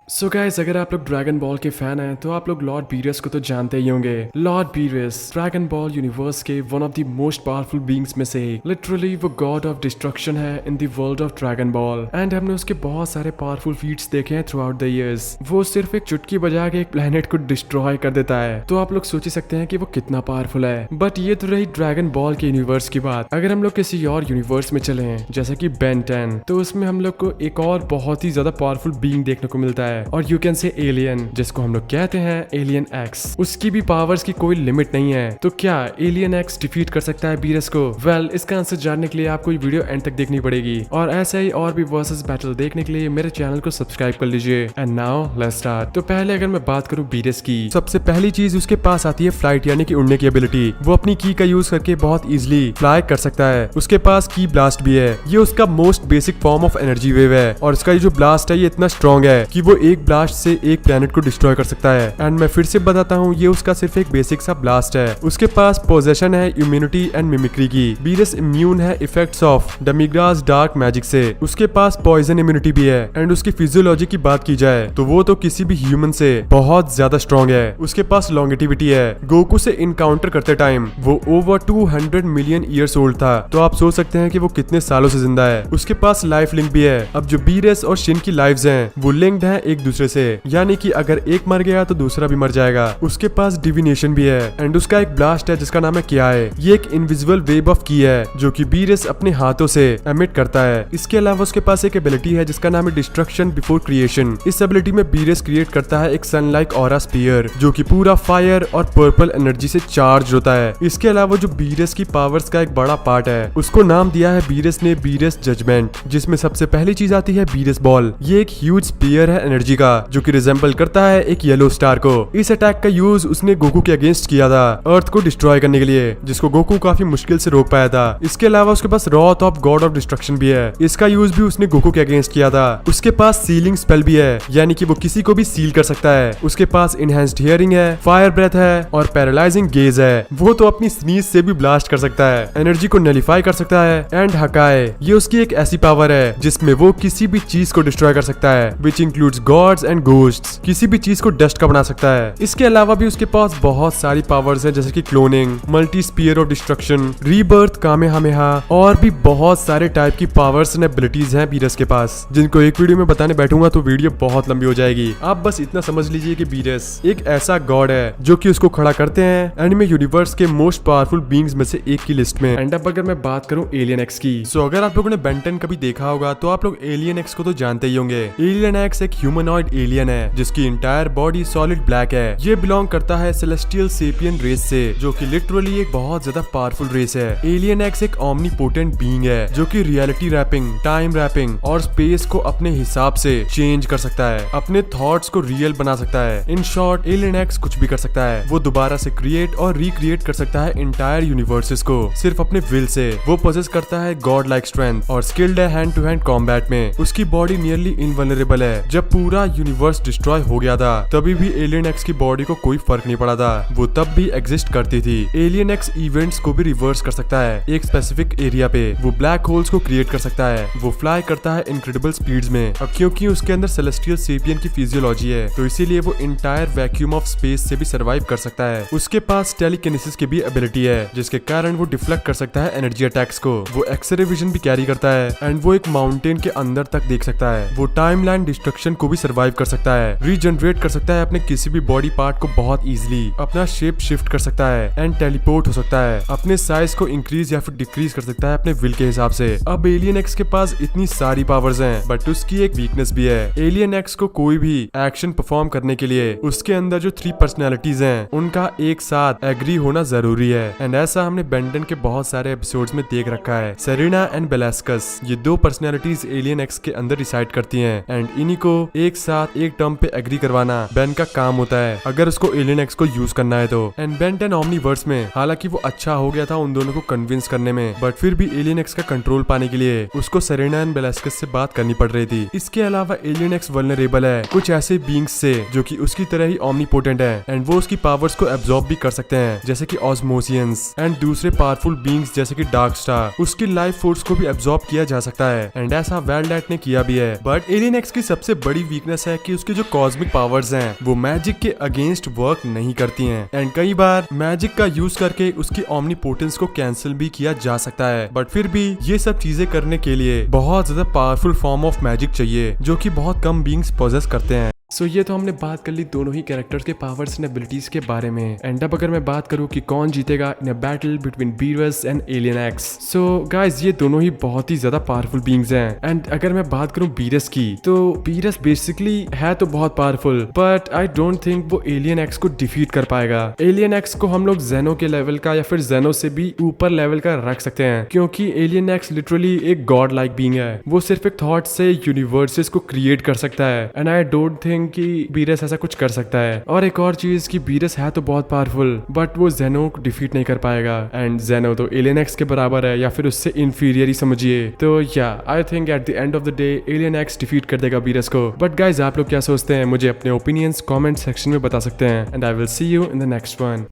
So guys, अगर आप लोग ड्रैगन बॉल के फैन हैं तो आप लोग लॉर्ड बीरस को तो जानते ही होंगे। Lord Beerus Dragon Ball universe के one of the most powerful beings में से लिटरली वो गॉड ऑफ डिस्ट्रक्शन है in the world of Dragon Ball. And हमने उसके बहुत सारे पावरफुल फीट्स देखे हैं थ्रू आउट द इयर्स। वो सिर्फ एक चुटकी बजा के एक प्लेनेट को डिस्ट्रॉय कर देता है, तो आप लोग सोच ही सकते हैं कि वो कितना पावरफुल है। बट ये तो रही ड्रैगन बॉल के यूनिवर्स की बात। अगर हम लोग किसी और यूनिवर्स में चले जैसे कि बेन 10, तो उसमें हम लोग को एक और बहुत ही ज्यादा पावरफुल बीइंग देखने को मिलता है, और यू कैन से एलियन, जिसको हम लोग कहते हैं एलियन एक्स। उसकी भी पावर्स की कोई लिमिट नहीं है। तो क्या एलियन एक्स डिफीट कर सकता है बीरस को? वेल, इसका आंसर जानने के लिए आपको ये वीडियो एंड तक देखनी पड़ेगी, और ऐसे ही और भी वर्सेस बैटल देखने के लिए मेरे चैनल को सब्सक्राइब कर लीजिए। And now let's start. तो पहले अगर मैं बात करूं बीरस की, सबसे पहली चीज उसके पास आती है फ्लाइट, यानी कि उड़ने की एबिलिटी। वो अपनी की का यूज करके बहुत इजीली फ्लाई कर सकता है। उसके पास की ब्लास्ट भी है। ये उसका most basic form of energy wave है, और इसका ये जो ब्लास्ट है ये इतना स्ट्रॉन्ग है कि वो एक ब्लास्ट से एक प्लेनेट को डिस्ट्रॉय कर सकता है। एंड मैं फिर से बताता हूँ, ये उसका सिर्फ एक बेसिक सा ब्लास्ट है। उसके पास पोजेशन है इम्यूनिटी एंड मिमिक्री की। बीरस इम्यून है इफेक्ट्स ऑफ डेमिग्रास डार्क मैजिक से। उसके पास पॉइजन इम्यूनिटी भी है। एंड उसकी फिजियोलॉजी की बात की जाए तो वो तो किसी भी ह्यूमन से बहुत ज्यादा स्ट्रॉन्ग है। उसके पास लॉन्गेटिविटी है। गोकू से इनकाउंटर करते टाइम वो ओवर 200 मिलियन ईयर्स ओल्ड था, तो आप सोच सकते हैं कि वो कितने सालों से जिंदा है। उसके पास लाइफ लिंक भी है। अब जो बीरस और शिन की लाइव्स हैं वो लिंक्ड हैं एक दूसरे से, यानी कि अगर एक मर गया तो दूसरा भी मर जाएगा। उसके पास डिविनेशन भी है। एंड उसका एक ब्लास्ट है जिसका नाम है क्या है। ये एक इनविजिबल वेब ऑफ की है जो कि बीरस अपने हाथों से एमिट करता है। इसके अलावा उसके पास एक एबिलिटी है जिसका नाम है डिस्ट्रक्शन बिफोर क्रिएशन। इस एबिलिटी में बीरस क्रिएट करता है एक सन लाइक ऑरा स्पीयर जो कि पूरा फायर और पर्पल एनर्जी से चार्ज होता है। इसके अलावा जो बीरस की पावर्स का एक बड़ा पार्ट है उसको नाम दिया है बीरस ने बीरस जजमेंट, जिसमें सबसे पहली चीज आती है बीरस बॉल। ये एक ह्यूज स्पीयर है एनर्जी का जो कि रिजेंबल करता है एक येलो स्टार को। इस अटैक का यूज उसने गोकू के अगेंस्ट किया था अर्थ को डिस्ट्रॉय करने के लिए, जिसको गोकू काफी मुश्किल से रोक पाया था। इसके अलावा उसके पास रॉथ ऑफ गॉड ऑफ डिस्ट्रक्शन भी है। इसका यूज भी उसने गोकू के अगेंस्ट किया था। उसके पास सीलिंग स्पेल भी है, यानी कि वो किसी को भी सील कर सकता है। उसके पास इनहेंस्ड हियरिंग है, फायर ब्रेथ है और पैरालाइजिंग गेज है। वो तो अपनी स्नीज से भी ब्लास्ट कर सकता है, एनर्जी को नलिफाई कर सकता है एंड हकाए। ये उसकी एक ऐसी पावर है जिसमें वो किसी भी चीज को डिस्ट्रॉय कर सकता है, which includes gods and ghosts. किसी भी चीज को डस्ट का बना सकता है। इसके अलावा भी उसके पास बहुत सारी पावर्स हैं जैसे कि cloning, multi spear of destruction, rebirth, Kamehameha और भी बहुत सारे टाइप की पावर्स एंड एबिलिटीज हैं बीरस के पास, जिनको एक वीडियो में बताने बैठूंगा तो वीडियो बहुत लंबी हो जाएगी। आप बस इतना समझ लीजिए कि बीरस एक ऐसा गॉड है जो कि उसको खड़ा करते हैं एनिमे यूनिवर्स के मोस्ट पावरफुल बीइंग्स में से एक की लिस्ट में। एंड अब अगर मैं बात करूं एलियन एक्स की, सो अगर आप लोगों ने बेन 10 कभी देखा होगा तो आप लोग एलियन एक्स को तो जानते ही होंगे। एलियन एक्स एक ह्यूमनॉइड एलियन है जिसकी इंटायर बॉडी सॉलिड ब्लैक है। ये बिलोंग करता है सेलेस्टियल सेपियन रेस से, जो कि लिटरली एक बहुत ज्यादा पावरफुल रेस है। एलियन एक्स एक ओमनीपोटेंट बीइंग है जो कि रियलिटी रैपिंग, टाइम रैपिंग और स्पेस को अपने हिसाब से चेंज कर सकता है, अपने थॉट्स को रियल बना सकता है। इन शॉर्ट, एलियन एक्स कुछ भी कर सकता है। वो दोबारा से क्रिएट और रिक्रिएट कर सकता है इंटायर यूनिवर्सेस को सिर्फ अपने विल से। वो पोजेस करता है गॉड लाइक स्ट्रेंथ और स्किल्ड है हैंड टू हैंड कॉम्बैट में। उसकी बॉडी नियरली इनवल्नरेबल है। जब पूरा यूनिवर्स डिस्ट्रॉय हो गया था तभी भी एलियन एक्स की बॉडी को कोई फर्क नहीं पड़ा था, वो तब भी एग्जिस्ट करती थी। एलियन एक्स इवेंट्स को भी रिवर्स कर सकता है एक स्पेसिफिक एरिया पे। वो ब्लैक होल्स को क्रिएट कर सकता है। वो फ्लाई करता है इनक्रेडिबल स्पीड्स में। अब क्योंकि उसके अंदर सेलेस्टियल सेपियन की फिजियोलॉजी है तो इसीलिए वो इंटायर वैक्यूम ऑफ स्पेस से भी सर्वाइव कर सकता है। उसके पास टेलीकिनेसिस की भी एबिलिटी है जिसके कारण वो डिफ्लेक्ट कर सकता है एनर्जी अटैक्स को। वो एक्सरे विजन भी कैरी करता है एंड वो एक माउंटेन के अंदर तक देख सकता है। वो टाइमलाइन डिस्ट्रक्शन को भी सर्वाइव कर सकता है, रीजनरेट कर सकता है अपने किसी भी बॉडी पार्ट को बहुत इजीली, अपना शेप शिफ्ट कर सकता है एंड टेलीपोर्ट हो सकता है, अपने साइज को इंक्रीज या फिर डिक्रीज कर सकता है अपने विल के हिसाब से। अब एलियन एक्स के पास इतनी सारी पावर्स हैं बट उसकी एक वीकनेस भी है। एलियन एक्स को कोई भी एक्शन परफॉर्म करने के लिए उसके अंदर जो 3 पर्सनैलिटीज हैं उनका एक साथ एग्री होना जरूरी है। एंड ऐसा हमने बेन 10 के बहुत सारे एपिसोड्स में देख रखा है। सेरेना एंड बेलास्कस, ये 2 पर्सनैलिटीज एलियन एक्स के अंदर रिसाइड करती हैं एंड इन्हीं को एक साथ एक टर्म पे एग्री करवाना बेन का काम होता है अगर उसको एलियन एक्स को यूज करना है तो। एंड बेन 10 ओमनीवर्स में हालांकि वो अच्छा हो गया था उन दोनों को कन्विंस करने में, बट फिर भी एलियन एक्स का कंट्रोल पाने के लिए उसको सेरेना एंड बेलास्कस से बात करनी पड़ रही थी। इसके अलावा एलियन एक्स वल्नरेबल है कुछ ऐसे बीइंग्स से जो कि उसकी तरह ही ओमनीपोटेंट है एंड वो उसकी पावर्स को एब्जॉर्ब भी कर सकते हैं, जैसे कि ऑस्मोसियंस एंड दूसरे पावरफुल बीइंग्स जैसे कि डार्क स्टार। उसकी लाइफ फोर्स को भी एब्जॉर्ब किया जा सकता है एंड ऐसा वेलडैट ने किया भी है। बट एलियन एक्स की सबसे बड़ी वीकनेस है कि उसकी जो कॉस्मिक पावर्स हैं वो मैजिक के अगेंस्ट वर्क नहीं करती हैं एंड कई बार मैजिक का यूज करके उसकी ओमनीपोटेंस को कैंसिल भी किया जा सकता है। बट फिर भी ये सब चीजें करने के लिए बहुत ज्यादा पावरफुल फॉर्म ऑफ मैजिक चाहिए जो कि बहुत कम बीइंग्स पोजेस करते हैं। सो ये तो हमने बात कर ली दोनों ही कैरेक्टर्स के पावर्स एंड एबिलिटीज के बारे में। एंड अब अगर मैं बात करूं कि कौन जीतेगा in a battle between Beerus and alien X, so guys ये दोनों ही बहुत ही ज्यादा पावरफुल बीइंग्स हैं। एंड अगर मैं बात करूं बीरस की, तो बीरस बेसिकली है तो बहुत powerful, but I don't think वो एलियन एक्स को डिफीट कर पाएगा। एलियन एक्स को हम लोग जेनो के लेवल का या फिर जेनो से भी ऊपर लेवल का रख सकते हैं, क्योंकि एलियन एक्स लिटरली एक गॉड लाइक बीइंग है। वो सिर्फ एक थॉट से यूनिवर्सेस को क्रिएट कर सकता है एंड आई डोंट थिंक कि बीरस ऐसा कुछ कर सकता है। और एक और चीज कि बीरस है तो बहुत पावरफुल, बट वो जेनो को डिफीट नहीं कर पाएगा एंड जेनो तो एलियन एक्स के बराबर है या फिर उससे इंफीरियर ही समझिए। तो या I think at the end of the day alien x defeat कर देगा बीरस को। बट गाइज आप लोग क्या सोचते हैं? मुझे अपने ओपिनियंस कमेंट सेक्शन में बता सकते हैं and I will see you in the next one.